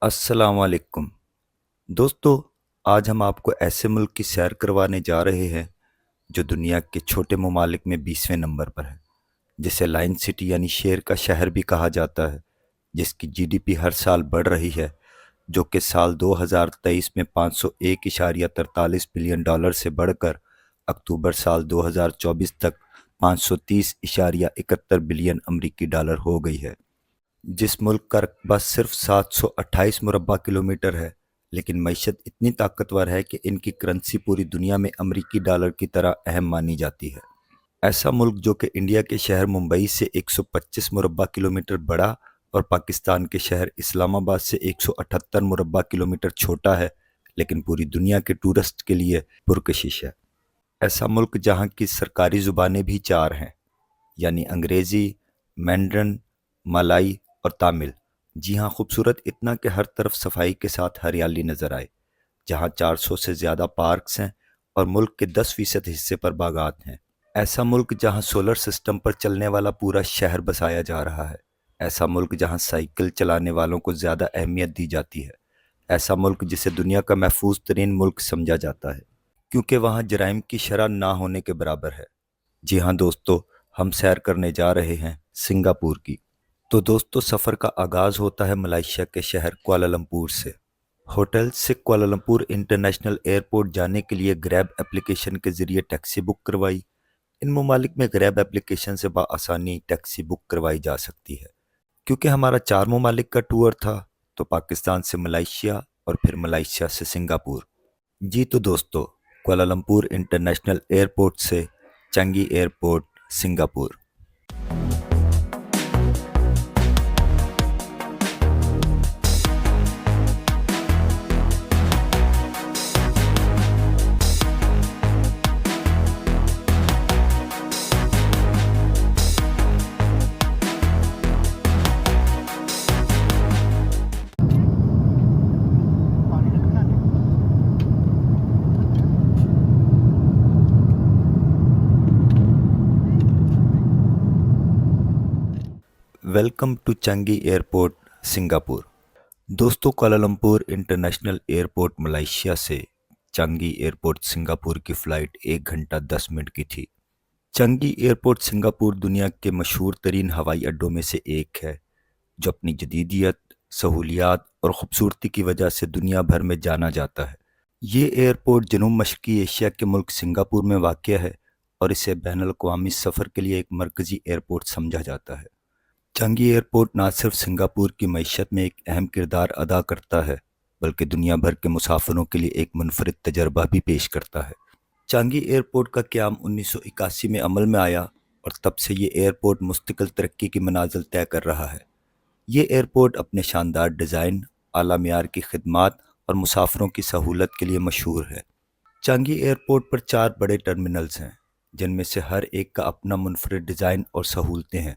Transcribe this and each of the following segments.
السلام علیکم دوستو، آج ہم آپ کو ایسے ملک کی سیر کروانے جا رہے ہیں جو دنیا کے چھوٹے ممالک میں 20ویں نمبر پر ہے، جسے لائن سٹی یعنی شیر کا شہر بھی کہا جاتا ہے، جس کی جی ڈی پی ہر سال بڑھ رہی ہے، جو کہ سال 2023 میں 501.43 بلین ڈالر سے بڑھ کر اکتوبر سال 2024 تک 530.71 بلین امریکی ڈالر ہو گئی ہے۔ جس ملک کا رقبہ صرف 728 مربع کلومیٹر ہے، لیکن معیشت اتنی طاقتور ہے کہ ان کی کرنسی پوری دنیا میں امریکی ڈالر کی طرح اہم مانی جاتی ہے۔ ایسا ملک جو کہ انڈیا کے شہر ممبئی سے 125 مربع کلومیٹر بڑا اور پاکستان کے شہر اسلام آباد سے 178 مربع کلومیٹر چھوٹا ہے، لیکن پوری دنیا کے ٹورسٹ کے لیے پرکشش ہے۔ ایسا ملک جہاں کی سرکاری زبانیں بھی 4 ہیں، یعنی انگریزی، مینڈرن، ملائی اور تامل۔ جی ہاں، خوبصورت اتنا کہ ہر طرف صفائی کے ساتھ ہریالی نظر آئے، جہاں 400 سے زیادہ پارکس ہیں اور ملک کے 10% حصے پر باغات ہیں۔ ایسا ملک جہاں سولر سسٹم پر چلنے والا پورا شہر بسایا جا رہا ہے۔ ایسا ملک جہاں سائیکل چلانے والوں کو زیادہ اہمیت دی جاتی ہے۔ ایسا ملک جسے دنیا کا محفوظ ترین ملک سمجھا جاتا ہے، کیونکہ وہاں جرائم کی شرح نہ ہونے کے برابر ہے۔ جی ہاں دوستو، ہم سیر کرنے جا رہے ہیں سنگاپور کی۔ تو دوستو، سفر کا آغاز ہوتا ہے ملائیشیا کے شہر کوالالمپور سے۔ ہوٹل سے کوالالمپور انٹرنیشنل ایئرپورٹ جانے کے لیے گریب اپلیکیشن کے ذریعے ٹیکسی بک کروائی۔ ان ممالک میں گریب اپلیکیشن سے بآسانی ٹیکسی بک کروائی جا سکتی ہے۔ کیونکہ ہمارا 4 ممالک کا ٹور تھا، تو پاکستان سے ملائیشیا اور پھر ملائیشیا سے سنگاپور۔ جی تو دوستو، کوالالمپور انٹرنیشنل ایئرپورٹ سے چنگی ایئرپورٹ سنگاپور۔ ویلکم ٹو چنگی ایئرپورٹ سنگاپور۔ دوستو، کوالالمپور انٹرنیشنل ایئرپورٹ ملائیشیا سے چنگی ایئرپورٹ سنگاپور کی فلائٹ 1 گھنٹہ 10 منٹ کی تھی۔ چنگی ایئرپورٹ سنگاپور دنیا کے مشہور ترین ہوائی اڈوں میں سے ایک ہے، جو اپنی جدیدیت، سہولیات اور خوبصورتی کی وجہ سے دنیا بھر میں جانا جاتا ہے۔ یہ ایئرپورٹ جنوب مشرقی ایشیا کے ملک سنگاپور میں واقع ہے اور اسے بین الاقوامی سفر کے لیے ایک مرکزی ایئرپورٹ سمجھا جاتا ہے۔ چنگی ایئرپورٹ نہ صرف سنگاپور کی معیشت میں ایک اہم کردار ادا کرتا ہے، بلکہ دنیا بھر کے مسافروں کے لیے ایک منفرد تجربہ بھی پیش کرتا ہے۔ چنگی ایئرپورٹ کا قیام 1981 میں عمل میں آیا اور تب سے یہ ایئرپورٹ مستقل ترقی کی منازل طے کر رہا ہے۔ یہ ایئرپورٹ اپنے شاندار ڈیزائن، اعلیٰ معیار کی خدمات اور مسافروں کی سہولت کے لیے مشہور ہے۔ چنگی ایئرپورٹ پر 4 بڑے ٹرمینلز ہیں، جن میں سے ہر ایک کا اپنا منفرد ڈیزائن اور سہولتیں ہیں۔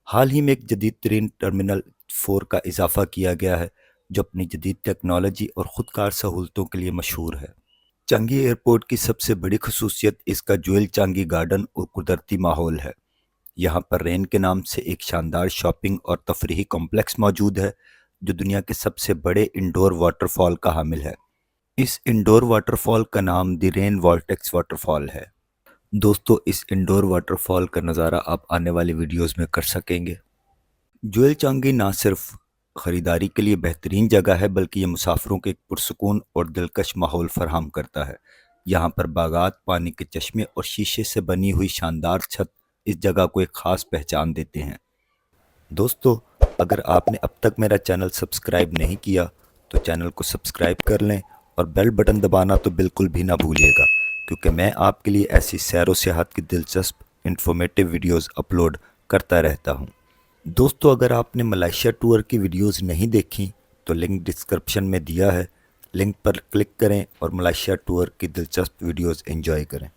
حال ہی میں ایک جدید ترین ٹرمینل 4 کا اضافہ کیا گیا ہے، جو اپنی جدید ٹیکنالوجی اور خود کار سہولتوں کے لیے مشہور ہے۔ چنگی ایئرپورٹ کی سب سے بڑی خصوصیت اس کا جویل چانگی گارڈن اور قدرتی ماحول ہے۔ یہاں پر رین کے نام سے ایک شاندار شاپنگ اور تفریحی کمپلیکس موجود ہے، جو دنیا کے سب سے بڑے انڈور واٹر فال کا حامل ہے۔ اس انڈور واٹر فال کا نام دی رین وارٹیکس واٹر فال ہے۔ دوستو، اس انڈور واٹر فال کا نظارہ آپ آنے والی ویڈیوز میں کر سکیں گے۔ جویل چانگی نہ صرف خریداری کے لیے بہترین جگہ ہے، بلکہ یہ مسافروں کو ایک پرسکون اور دلکش ماحول فراہم کرتا ہے۔ یہاں پر باغات، پانی کے چشمے اور شیشے سے بنی ہوئی شاندار چھت اس جگہ کو ایک خاص پہچان دیتے ہیں۔ دوستو، اگر آپ نے اب تک میرا چینل سبسکرائب نہیں کیا تو چینل کو سبسکرائب کر لیں اور بیل بٹن دبانا تو بالکل بھی نہ بھولیے گا، کیونکہ میں آپ کے لیے ایسی سیر و سیاحت کی دلچسپ انفارمیٹیو ویڈیوز اپلوڈ کرتا رہتا ہوں۔ دوستو، اگر آپ نے ملائیشیا ٹور کی ویڈیوز نہیں دیکھی تو لنک ڈسکرپشن میں دیا ہے، لنک پر کلک کریں اور ملائیشیا ٹور کی دلچسپ ویڈیوز انجوائے کریں۔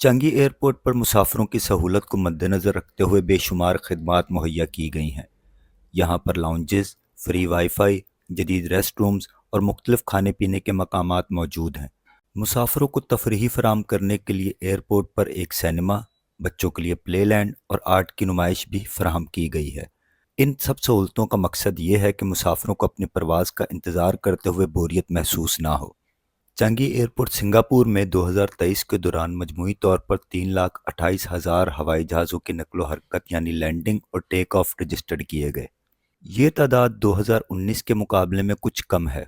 چنگی ایئرپورٹ پر مسافروں کی سہولت کو مد نظر رکھتے ہوئے بے شمار خدمات مہیا کی گئی ہیں۔ یہاں پر لاؤنجز، فری وائی فائی، جدید ریسٹ رومز اور مختلف کھانے پینے کے مقامات موجود ہیں۔ مسافروں کو تفریح فراہم کرنے کے لیے ایئرپورٹ پر ایک سینما، بچوں کے لیے پلے لینڈ اور آرٹ کی نمائش بھی فراہم کی گئی ہے۔ ان سب سہولتوں کا مقصد یہ ہے کہ مسافروں کو اپنی پرواز کا انتظار کرتے ہوئے بوریت محسوس نہ ہو۔ چانگی ایئرپورٹ سنگاپور میں 2023 کے دوران مجموعی طور پر 3,28,000 ہوائی جہازوں کی نقل و حرکت یعنی لینڈنگ اور ٹیک آف رجسٹرڈ کیے گئے۔ یہ تعداد 2019 کے مقابلے میں کچھ کم ہے،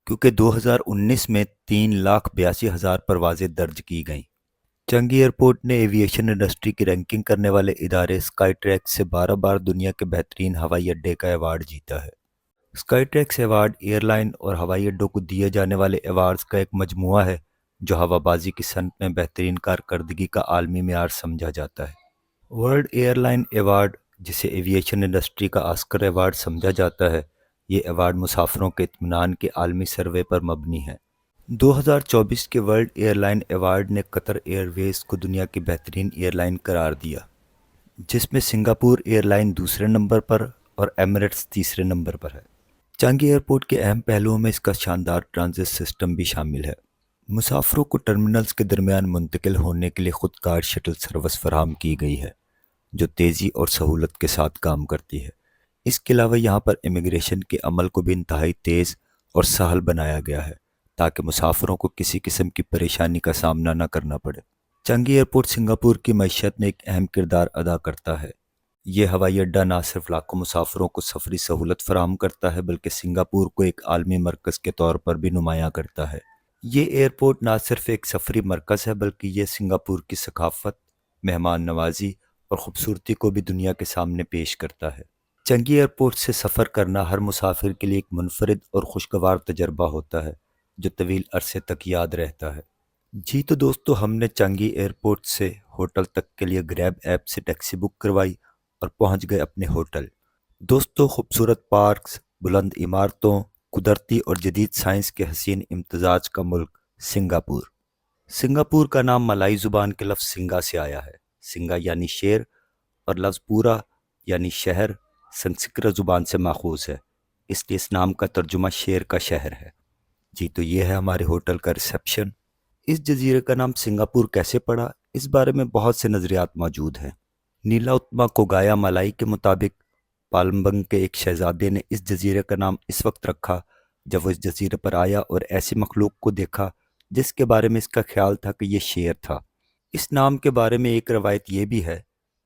کیونکہ 2019 میں 3,82,000 پروازیں درج کی گئیں۔ چانگی ایئرپورٹ نے ایویشن انڈسٹری کی رینکنگ کرنے والے ادارے اسکائی ٹریکس سے 12 بار دنیا کے بہترین ہوائی اڈے کا ایوارڈ جیتا ہے۔ Skytrax award airline اور ہوائی اڈوں کو دیے جانے والے ایوارڈز کا ایک مجموعہ ہے جو ہوا بازی کی صنعت میں بہترین کارکردگی کا عالمی معیار سمجھا جاتا ہے۔ ورلڈ ایئر لائن ایوارڈ، جسے ایویشن انڈسٹری کا آسکر ایوارڈ سمجھا جاتا ہے، یہ ایوارڈ مسافروں کے اطمینان کے عالمی سروے پر مبنی ہے۔ 2024 کے ورلڈ ایئر لائن ایوارڈ نے قطر ایئر ویز کو دنیا کی بہترین ایئر لائن قرار دیا، جس میں سنگاپور ایئر لائن دوسرے نمبر پر اور ایمریٹس تیسرے نمبر پر ہے۔ چانگی ایئرپورٹ کے اہم پہلوؤں میں اس کا شاندار ٹرانزٹ سسٹم بھی شامل ہے۔ مسافروں کو ٹرمینلز کے درمیان منتقل ہونے کے لیے خود کار شٹل سروس فراہم کی گئی ہے، جو تیزی اور سہولت کے ساتھ کام کرتی ہے۔ اس کے علاوہ یہاں پر امیگریشن کے عمل کو بھی انتہائی تیز اور سہل بنایا گیا ہے تاکہ مسافروں کو کسی قسم کی پریشانی کا سامنا نہ کرنا پڑے۔ چانگی ایئرپورٹ سنگاپور کی معیشت میں ایک اہم کردار ادا کرتا ہے۔ یہ ہوائی اڈہ نہ صرف لاکھوں مسافروں کو سفری سہولت فراہم کرتا ہے بلکہ سنگاپور کو ایک عالمی مرکز کے طور پر بھی نمایاں کرتا ہے۔ یہ ایئرپورٹ نہ صرف ایک سفری مرکز ہے بلکہ یہ سنگاپور کی ثقافت، مہمان نوازی اور خوبصورتی کو بھی دنیا کے سامنے پیش کرتا ہے۔ چانگی ایئرپورٹ سے سفر کرنا ہر مسافر کے لیے ایک منفرد اور خوشگوار تجربہ ہوتا ہے جو طویل عرصے تک یاد رہتا ہے۔ جی تو دوستو، ہم نے چانگی ایئرپورٹ سے ہوٹل تک کے لیے گریب ایپ سے ٹیکسی بک کروائی اور پہنچ گئے اپنے ہوٹل۔ دوستو، خوبصورت پارکس، بلند عمارتوں، قدرتی اور جدید سائنس کے حسین امتزاج کا ملک سنگاپور۔ سنگاپور کا نام ملائی زبان کے لفظ سنگا سے آیا ہے۔ سنگا یعنی شیر اور لفظ پورا یعنی شہر سنسکرت زبان سے ماخوذ ہے، اس لیے اس نام کا ترجمہ شیر کا شہر ہے۔ جی تو یہ ہے ہمارے ہوٹل کا ریسیپشن۔ اس جزیرے کا نام سنگاپور کیسے پڑا، اس بارے میں بہت سے نظریات موجود ہیں۔ نیلا اتما کوگایا ملائی کے مطابق پالمبنگ کے ایک شہزادے نے اس جزیرے کا نام اس وقت رکھا جب وہ اس جزیرے پر آیا اور ایسی مخلوق کو دیکھا جس کے بارے میں اس کا خیال تھا کہ یہ شیر تھا۔ اس نام کے بارے میں ایک روایت یہ بھی ہے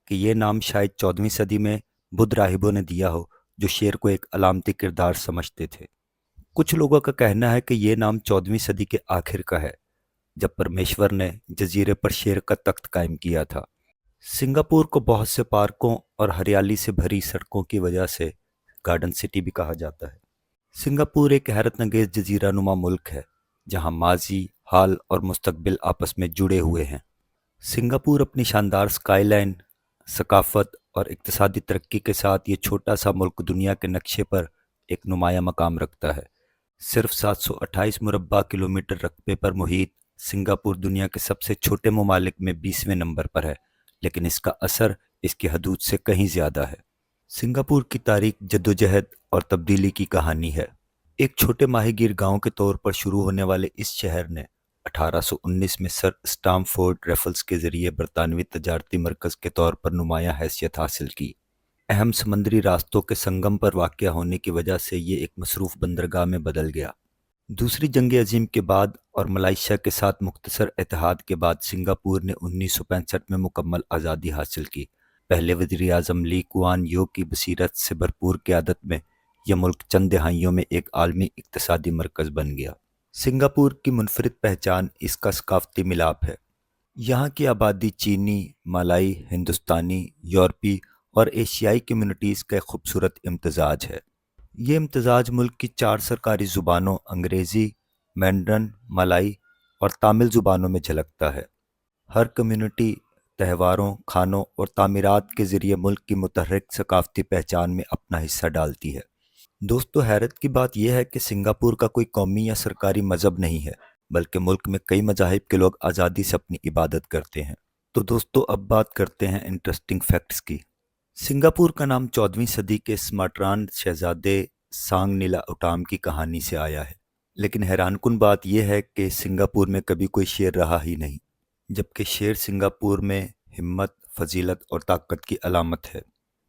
کہ یہ نام شاید 14ویں صدی میں بدھ راہبوں نے دیا ہو جو شیر کو ایک علامتی کردار سمجھتے تھے۔ کچھ لوگوں کا کہنا ہے کہ یہ نام 14ویں صدی کے آخر کا ہے جب پرمیشور نے جزیرے پر شیر کا تخت قائم کیا تھا۔ سنگاپور کو بہت سے پارکوں اور ہریالی سے بھری سڑکوں کی وجہ سے گارڈن سٹی بھی کہا جاتا ہے۔ سنگاپور ایک حیرت انگیز جزیرہ نما ملک ہے جہاں ماضی، حال اور مستقبل آپس میں جڑے ہوئے ہیں۔ سنگاپور اپنی شاندار سکائی لائن، ثقافت اور اقتصادی ترقی کے ساتھ یہ چھوٹا سا ملک دنیا کے نقشے پر ایک نمایاں مقام رکھتا ہے۔ صرف 728 مربع کلومیٹر رقبے پر محیط سنگاپور دنیا کے سب سے چھوٹے ممالک میں 20ویں نمبر پر ہے، لیکن اس کا اثر اس کی حدود سے کہیں زیادہ ہے۔ سنگاپور کی تاریخ جدوجہد اور تبدیلی کی کہانی ہے۔ ایک چھوٹے ماہی گیر گاؤں کے طور پر شروع ہونے والے اس شہر نے 1819 میں سر اسٹامفورڈ ریفلز کے ذریعے برطانوی تجارتی مرکز کے طور پر نمایاں حیثیت حاصل کی۔ اہم سمندری راستوں کے سنگم پر واقع ہونے کی وجہ سے یہ ایک مصروف بندرگاہ میں بدل گیا۔ دوسری جنگ عظیم کے بعد اور ملائیشیا کے ساتھ مختصر اتحاد کے بعد سنگاپور نے 1965 میں مکمل آزادی حاصل کی۔ پہلے وزیر اعظم لی کوان یو کی بصیرت سے بھرپور قیادت میں یہ ملک چند دہائیوں میں ایک عالمی اقتصادی مرکز بن گیا۔ سنگاپور کی منفرد پہچان اس کا ثقافتی ملاپ ہے۔ یہاں کی آبادی چینی، مالائی، ہندوستانی، یورپی اور ایشیائی کمیونٹیز کا ایک خوبصورت امتزاج ہے۔ یہ امتزاج ملک کی 4 سرکاری زبانوں انگریزی، مینڈرن، مالائی اور تامل زبانوں میں جھلکتا ہے۔ ہر کمیونٹی تہواروں، کھانوں اور تعمیرات کے ذریعے ملک کی متحرک ثقافتی پہچان میں اپنا حصہ ڈالتی ہے۔ دوستو، حیرت کی بات یہ ہے کہ سنگاپور کا کوئی قومی یا سرکاری مذہب نہیں ہے، بلکہ ملک میں کئی مذاہب کے لوگ آزادی سے اپنی عبادت کرتے ہیں۔ تو دوستو، اب بات کرتے ہیں انٹرسٹنگ فیکٹس کی۔ سنگاپور کا نام 14ویں صدی کے سماٹران شہزادے سانگ نیلا اٹام کی کہانی سے آیا ہے، لیکن حیران کن بات یہ ہے کہ سنگاپور میں کبھی کوئی شیر رہا ہی نہیں، جبکہ شیر سنگاپور میں ہمت، فضیلت اور طاقت کی علامت ہے۔